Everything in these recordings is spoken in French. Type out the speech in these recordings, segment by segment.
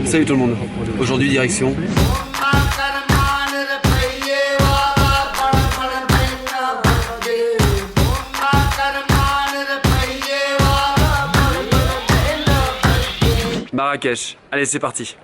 Salut tout le monde. Aujourd'hui direction Marrakech. Allez, c'est parti.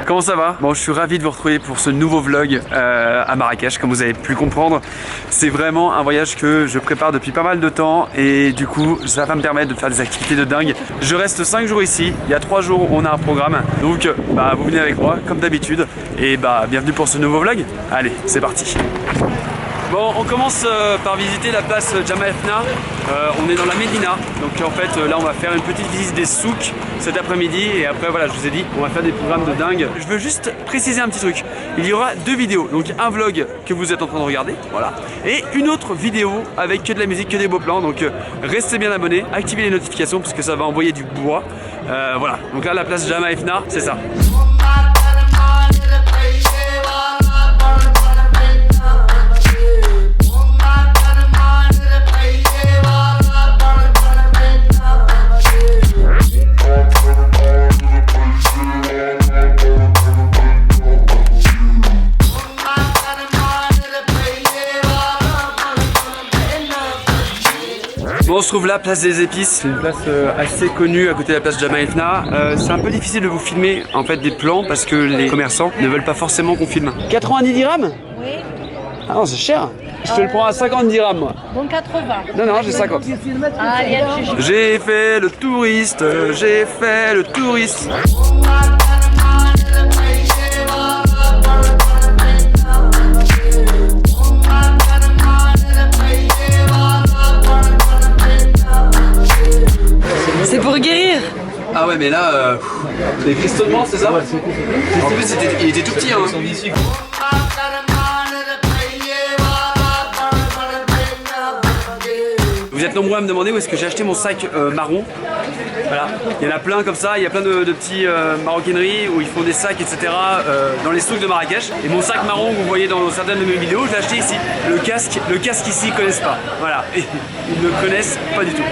Comment ça va? Bon, je suis ravi de vous retrouver pour ce nouveau vlog à Marrakech. Comme vous avez pu comprendre, c'est vraiment un voyage que je prépare depuis pas mal de temps et du coup ça va me permettre de faire des activités de dingue. Je reste 5 jours ici, il y a 3 jours on a un programme, donc vous venez avec moi comme d'habitude et bienvenue pour ce nouveau vlog. Allez, c'est parti. Bon, on commence par visiter la place Jemaa el-Fna. On est dans la Médina, donc en fait là on va faire une petite visite des souks cet après-midi et après voilà, je vous ai dit, on va faire des programmes de dingue. Je veux juste préciser un petit truc, il y aura 2 vidéos, donc un vlog que vous êtes en train de regarder, voilà, et une autre vidéo avec que de la musique, que des beaux plans, donc restez bien abonnés, activez les notifications parce que ça va envoyer du bois, voilà, donc là la place Jemaa el-Fna, c'est ça. Bon, on se trouve là, place des épices, c'est une place assez connue à côté de la place Jemaa el-Fna. C'est un peu difficile de vous filmer en fait des plans parce que les commerçants ne veulent pas forcément qu'on filme. 90 dirhams? Oui. Ah non, c'est cher. Je te le prends à 50 dirhams moi. Bon 80. Non, non, j'ai 50. Ah, il y a le J'ai fait le touriste, j'ai fait le touriste. C'est pour guérir. Ah ouais, mais là, les cristautements, c'est ça? Ouais, c'est cool. En plus, il était tout petit, hein. Vous êtes nombreux à me demander où est-ce que j'ai acheté mon sac marron. Voilà, il y en a plein comme ça, il y a plein de petits maroquineries où ils font des sacs, etc. Dans les souks de Marrakech. Et mon sac marron que vous voyez dans certaines de mes vidéos, je l'ai acheté ici. Le casque ici, ils connaissent pas. Voilà, et ils ne connaissent pas du tout.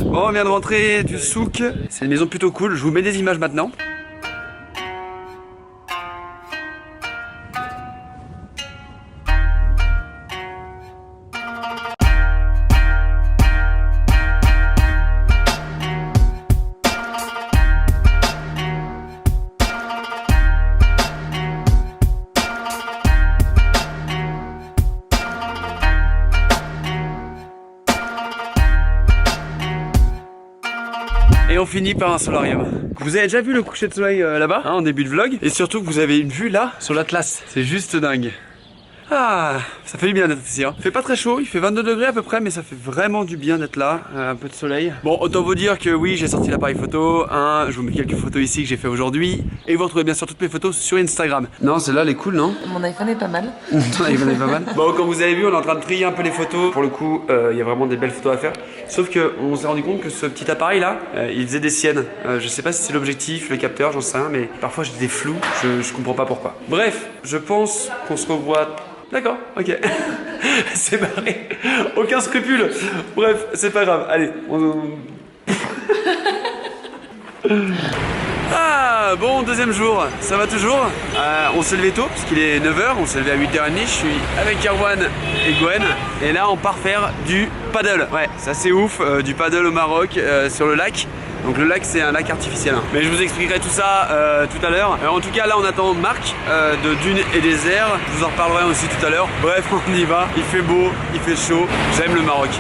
Bon, on vient de rentrer du souk, c'est une maison plutôt cool, je vous mets des images maintenant. Et on finit par un solarium. Vous avez déjà vu le coucher de soleil là-bas, en début de vlog. Et surtout que vous avez une vue là, sur l'Atlas. C'est juste dingue. Ah, ça fait du bien d'être ici. Hein. Il fait pas très chaud, il fait 22 degrés à peu près, mais ça fait vraiment du bien d'être là. Un peu de soleil. Bon, autant vous dire que oui, j'ai sorti l'appareil photo. Je vous mets quelques photos ici que j'ai fait aujourd'hui. Et vous retrouvez bien sûr toutes mes photos sur Instagram. Non, celle-là, elle est cool, non? Mon iPhone est pas mal. Ton iPhone est pas mal. Bon, comme vous avez vu, on est en train de trier un peu les photos. Pour le coup, il y a vraiment des belles photos à faire. Sauf qu'on s'est rendu compte que ce petit appareil là, il faisait des siennes. Je sais pas si c'est l'objectif, le capteur, j'en sais rien, mais parfois j'ai des flous. Je comprends pas pourquoi. Bref, je pense qu'on se revoit. D'accord, ok. C'est barré. Aucun scrupule. Bref, c'est pas grave. Allez, Ah, bon, deuxième jour. Ça va toujours. On s'est levé tôt, parce qu'il est 9h. On s'est levé à 8h30. Je suis avec Erwan et Gwen. Et là, on part faire du paddle. Ouais, ça c'est ouf. Du paddle au Maroc, sur le lac. Donc le lac c'est un lac artificiel, hein. Mais je vous expliquerai tout ça tout à l'heure. En tout cas là on attend Marc de Dunes et Désert. Je vous en reparlerai aussi tout à l'heure. Bref, on y va, il fait beau, il fait chaud, j'aime le Maroc.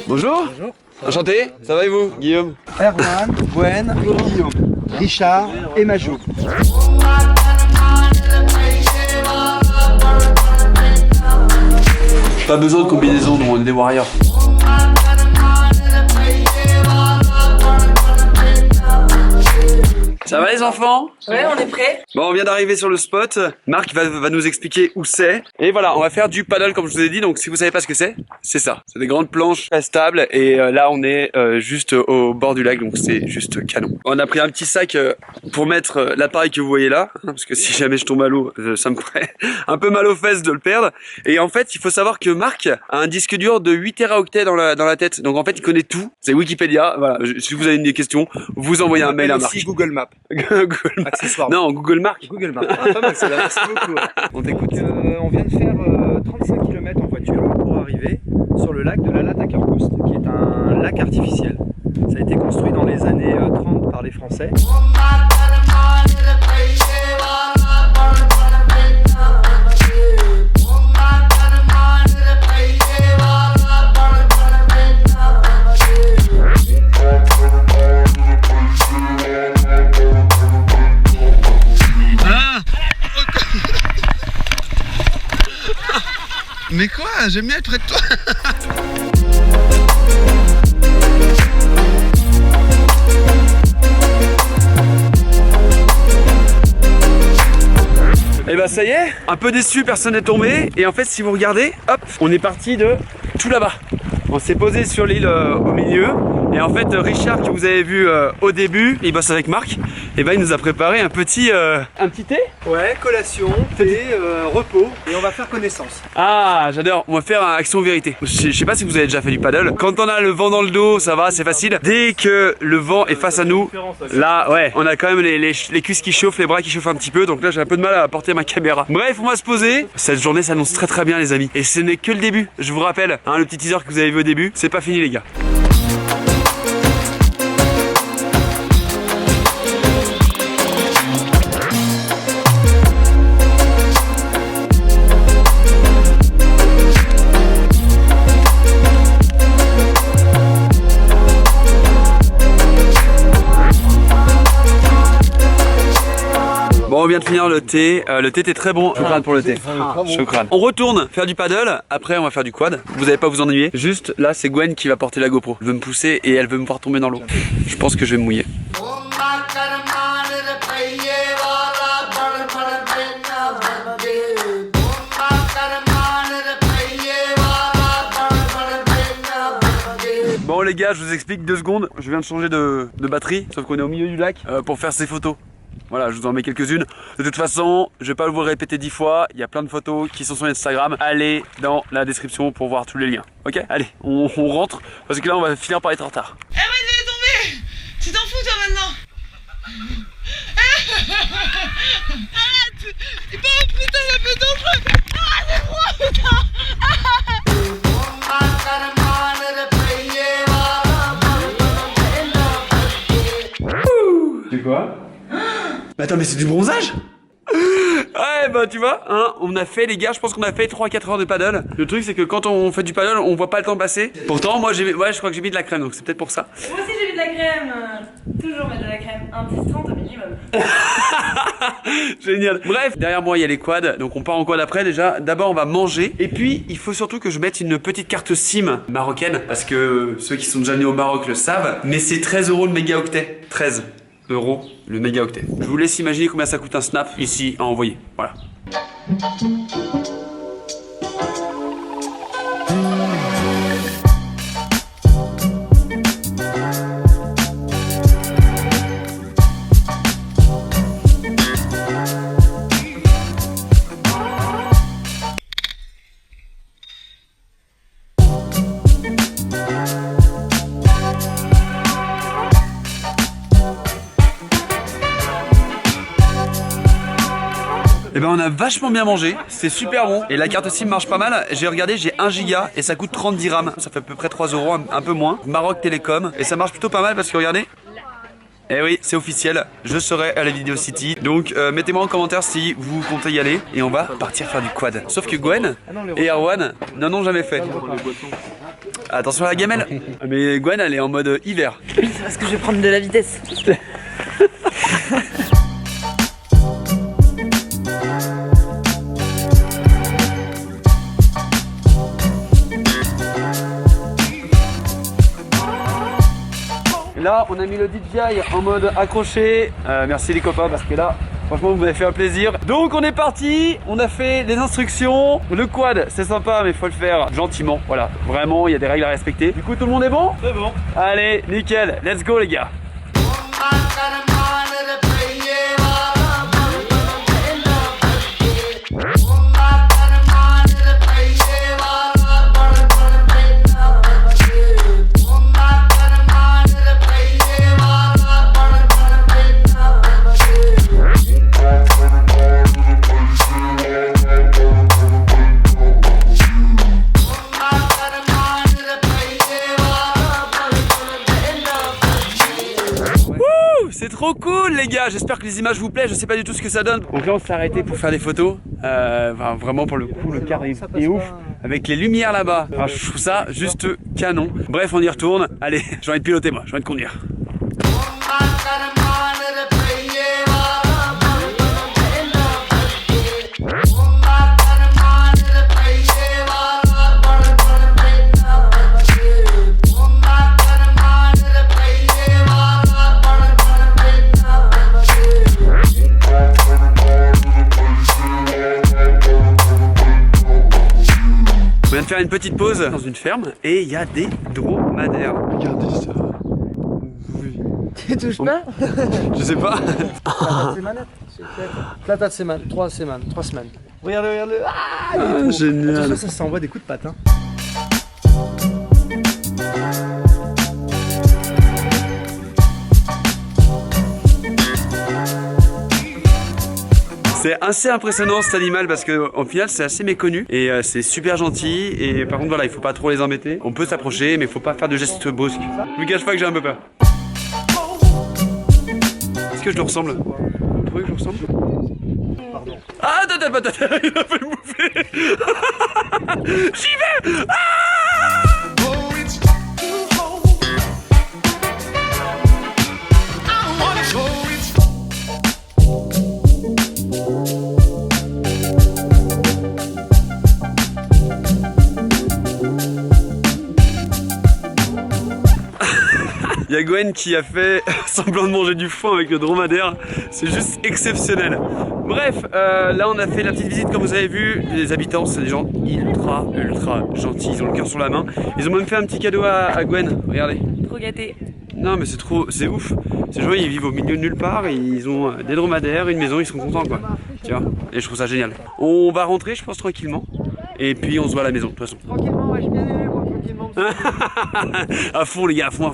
Bonjour. Bonjour. Enchanté, ça va et vous, Guillaume? Erwan, Gwen, Guillaume, Richard et Majou. Pas besoin de combinaison, nous on est des warriors. Ça va les enfants? Ouais, on est prêts. Bon, on vient d'arriver sur le spot. Marc va nous expliquer où c'est. Et voilà, on va faire du paddle comme je vous ai dit. Donc si vous savez pas ce que c'est ça. C'est des grandes planches très stables. Et là, on est juste au bord du lac. Donc c'est juste canon. On a pris un petit sac pour mettre l'appareil que vous voyez là. Parce que si jamais je tombe à l'eau, ça me ferait un peu mal aux fesses de le perdre. Et en fait, il faut savoir que Marc a un disque dur de 8 téraoctets dans la tête. Donc en fait, il connaît tout. C'est Wikipédia. Voilà. Si vous avez des questions, vous envoyez un mail à Marc. Aussi Google Maps. Google Maps. Accessoirement. Non, Google Mark. Google Maps. Ah, pas mal, c'est là. Merci beaucoup. On t'écoute. On vient de faire 35 km en voiture pour arriver sur le lac de la Latakerkoust, qui est un lac artificiel. Ça a été construit dans les années 30 par les Français. Mais quoi? J'aime bien être près de toi. Et bah ça y est, un peu déçu, personne n'est tombé. Et en fait si vous regardez, hop, on est parti de tout là-bas. On s'est posé sur l'île au milieu. Et en fait Richard que vous avez vu au début, il bosse avec Marc. Et bah il nous a préparé un petit thé. Ouais, collation, thé, repos, et on va faire connaissance. Ah j'adore, on va faire un action vérité. Je sais pas si vous avez déjà fait du paddle. Quand on a le vent dans le dos, ça va, c'est facile. Dès que le vent est face à nous, là ouais, on a quand même les cuisses qui chauffent, les bras qui chauffent un petit peu. Donc là j'ai un peu de mal à porter ma caméra. Bref, on va se poser. Cette journée s'annonce très très bien les amis. Et ce n'est que le début, je vous rappelle, hein, le petit teaser que vous avez vu au début, c'est pas fini les gars. Bon, on vient de finir le thé. Le thé était très bon. Choukran pour le thé. Choukran. On retourne faire du paddle. Après, on va faire du quad. Vous n'allez pas vous ennuyer. Juste là, c'est Gwen qui va porter la GoPro. Elle veut me pousser et elle veut me voir tomber dans l'eau. Je pense que je vais me mouiller. Bon les gars, je vous explique 2 secondes. Je viens de changer de batterie, sauf qu'on est au milieu du lac pour faire ces photos. Voilà, je vous en mets quelques-unes. De toute façon, je vais pas vous le répéter 10 fois. Il y a plein de photos qui sont sur Instagram. Allez dans la description pour voir tous les liens. Ok, allez, on rentre parce que là on va finir par être en retard. Eh ouais, je vais tomber. Tu t'en fous toi maintenant. Arrête. Oh putain, ça fait dangereux. Ah, c'est froid putain. C'est quoi? Mais attends, mais c'est du bronzage? Ouais bah tu vois, hein, on a fait les gars, je pense qu'on a fait 3-4 heures de paddle. Le truc c'est que quand on fait du paddle, on voit pas le temps passer. Pourtant moi je crois que j'ai mis de la crème, donc c'est peut-être pour ça. Moi aussi j'ai mis de la crème. Toujours mettre de la crème. Un petit 30 au minimum. Génial. Bref, derrière moi il y a les quads, donc on part en quad après déjà. D'abord on va manger, et puis il faut surtout que je mette une petite carte SIM marocaine, parce que ceux qui sont déjà venus au Maroc le savent, mais c'est 13 € le mégaoctet. 13 € le mégaoctet. Je vous laisse imaginer combien ça coûte un snap ici à envoyer. Voilà. Et ben on a vachement bien mangé, c'est super bon. Et la carte SIM marche pas mal. J'ai regardé, j'ai 1 giga et ça coûte 30 dirhams. Ça fait à peu près 3 €, un peu moins. Maroc Télécom. Et ça marche plutôt pas mal parce que regardez. Eh oui, c'est officiel, je serai à la Video City. Donc mettez-moi en commentaire si vous comptez y aller. Et on va partir faire du quad. Sauf que Gwen et Erwan n'en ont jamais fait. Attention à la gamelle. Mais Gwen elle est en mode hiver. Oui, c'est parce que je vais prendre de la vitesse. Là on a mis le DJI en mode accroché. Merci les copains parce que là franchement vous m'avez fait un plaisir. Donc on est parti, on a fait les instructions. Le quad c'est sympa mais il faut le faire gentiment. Voilà, vraiment il y a des règles à respecter. Du coup tout le monde est bon? C'est bon. Allez, nickel, let's go les gars. C'est trop cool les gars, j'espère que les images vous plaisent, je sais pas du tout ce que ça donne. Donc là on s'est arrêté pour faire des photos, enfin, vraiment pour le coup le cadre est ouf, avec les lumières là-bas, enfin, je trouve ça juste canon. Bref on y retourne, allez j'ai envie de piloter moi, j'ai envie de conduire. On vient de faire une petite pause dans une ferme et il y a des dromadaires. Regardez ça. Oui. Tu touches pas? Je sais pas. Là t'as de semaines, 3 semaines. Regardez, regardez. Ah, il est Ah, trop- génial. Attention, ça s'envoie des coups de patte. Hein. C'est assez impressionnant cet animal parce que au final c'est assez méconnu et c'est super gentil et par contre voilà il faut pas trop les embêter. On peut s'approcher mais il faut pas faire de gestes brusques. Je vous cache pas que j'ai un peu peur. Est-ce que je le ressemble? Vous trouvez que je le ressemble? Pardon. Ah attends, il a fait le bouffer. J'y vais. Il y a Gwen qui a fait semblant de manger du foin avec le dromadaire, c'est juste exceptionnel. Bref, là on a fait la petite visite comme vous avez vu, les habitants c'est des gens ultra gentils, ils ont le cœur sur la main. Ils ont même fait un petit cadeau à Gwen, regardez. Trop gâté. Non mais c'est ouf, ces gens ils vivent au milieu de nulle part, et ils ont des dromadaires, une maison, ils sont contents quoi. Tu vois, et je trouve ça génial. On va rentrer je pense tranquillement, et puis on se voit à la maison de toute façon. Tranquillement, ouais, je viens d'aller moi, tranquillement. À fond les gars, à fond.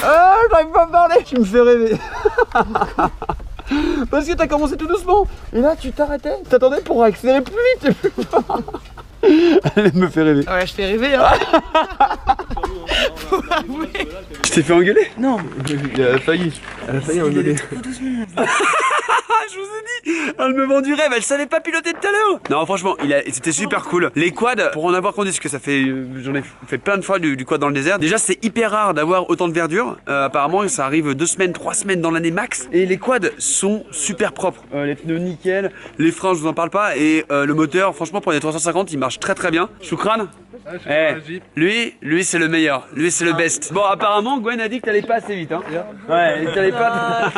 Ah, j'arrive pas à me parler, tu me fais rêver. Parce que t'as commencé tout doucement. Et là, tu t'arrêtais. T'attendais pour accélérer plus vite et plus fort. Elle me fait rêver. Ouais, je fais rêver, hein. Faut avouer. Je t'ai fait engueuler? Non. Elle a failli engueuler. Je vous ai dit, elle me vend du rêve, elle savait pas piloter tout à l'heure. Non franchement, c'était super cool. Les quads, pour en avoir conduit, parce que ça fait, j'en ai fait plein de fois du quad dans le désert. Déjà c'est hyper rare d'avoir autant de verdure. Apparemment ça arrive 2 semaines, 3 semaines dans l'année max. Et les quads sont super propres. Les pneus nickel, les freins je vous en parle pas. Et le moteur, franchement pour les 350 il marche très bien. Choukran, lui c'est le meilleur, lui c'est le best. Bon apparemment Gwen a dit que t'allais pas assez vite hein. Ouais, t'allais pas.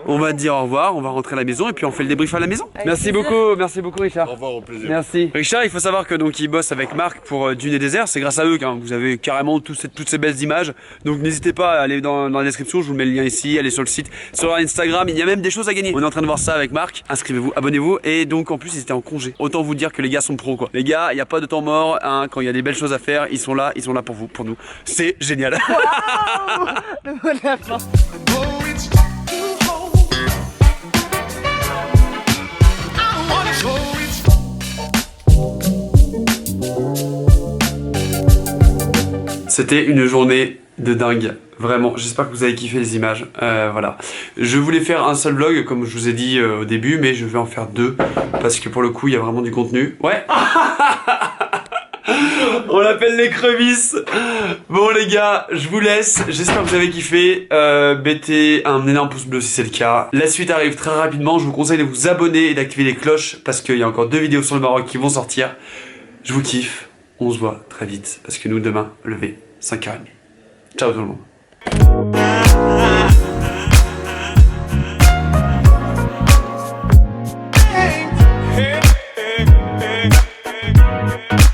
On va te dire au revoir, on va rentrer à la maison et puis on fait le débrief à la maison. Avec Merci plaisir. beaucoup Richard. Au revoir, au plaisir. Merci. Richard, il faut savoir que donc il bosse avec Marc pour Dune et Désert. C'est grâce à eux que vous avez carrément toutes ces belles images. Donc n'hésitez pas à aller dans la description. Je vous mets le lien ici. Allez sur le site, sur leur Instagram. Il y a même des choses à gagner. On est en train de voir ça avec Marc. Inscrivez-vous, abonnez-vous. Et donc en plus ils étaient en congé. Autant vous dire que les gars sont pros quoi. Les gars, il n'y a pas de temps mort. Hein. Quand il y a des belles choses à faire, ils sont là pour vous, pour nous. C'est génial. C'était une journée de dingue, vraiment. J'espère que vous avez kiffé les images. Voilà. Je voulais faire un seul vlog, comme je vous ai dit au début, mais je vais en faire deux parce que pour le coup, il y a vraiment du contenu. Ouais. On l'appelle l'écrevisse. Bon les gars, je vous laisse. J'espère que vous avez kiffé. Mettez un énorme pouce bleu si c'est le cas. La suite arrive très rapidement. Je vous conseille de vous abonner et d'activer les cloches parce qu'il y a encore 2 vidéos sur le Maroc qui vont sortir. Je vous kiffe. On se voit très vite parce que nous demain, lever 5h30. Ciao tout le monde.